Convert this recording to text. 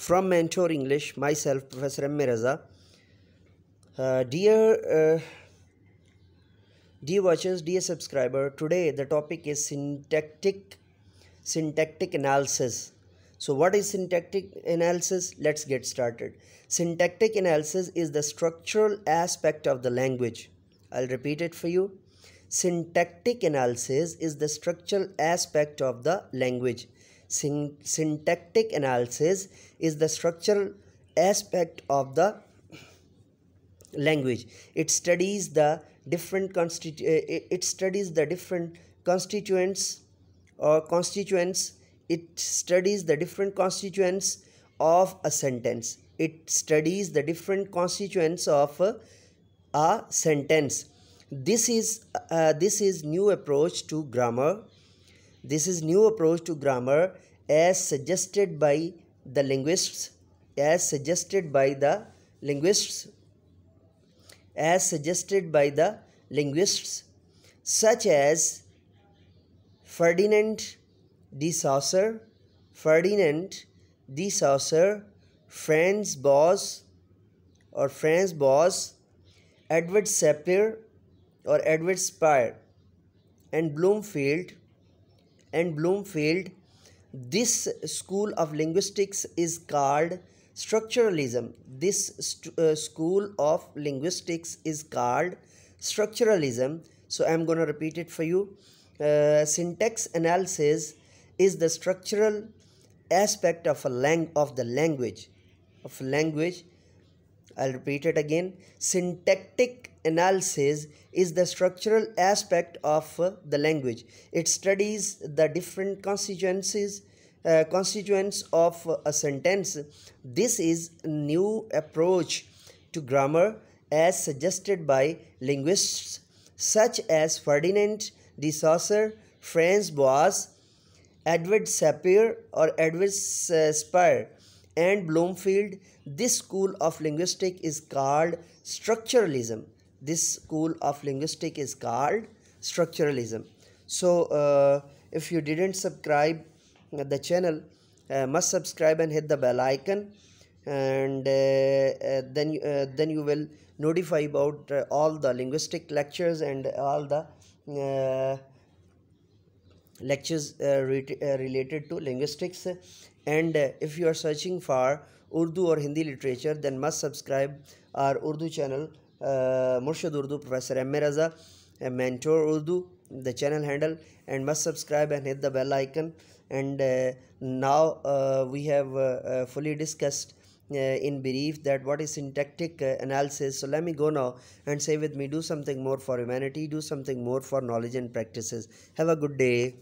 From Mentor English, myself, Prof MA Raza. Dear watchers, dear subscriber, today the topic is syntactic analysis. So what is syntactic analysis? Let's get started. Syntactic analysis is the structural aspect of the language. I'll repeat it for you. Syntactic analysis is the structural aspect of the language. Syntactic analysis is the structural aspect of the language. It studies the different constituents or constituents. It studies the different constituents of a sentence. It studies the different constituents of a sentence. This is new approach to grammar. This is new approach to grammar as suggested by the linguists. As suggested by the linguists such as Ferdinand de Saussure, Franz Boas, Edward Sapir or Edward Speyer, and Bloomfield. This school of linguistics is called structuralism. This school of linguistics is called structuralism. So I'm going to repeat it for you. Syntax analysis is the structural aspect of the language. I'll repeat it again. Syntactic analysis is the structural aspect of the language. It studies the different constituents of a sentence. This is a new approach to grammar as suggested by linguists such as Ferdinand de Saussure, Franz Boas, Edward Sapir or Edward Speyer, and Bloomfield. This school of linguistics is called structuralism. So if you didn't subscribe the channel, must subscribe and hit the bell icon, and then you will notify about all the linguistic lectures and all the lectures related to linguistics. And if you are searching for Urdu or Hindi literature, then must subscribe our Urdu channel, Murshid Urdu, Prof MA Raza, Mentor Urdu, the channel handle, and must subscribe and hit the bell icon. And now we have fully discussed in brief that what is syntactic analysis. So let me go now and say with me, do something more for humanity, do something more for knowledge and practices. Have a good day.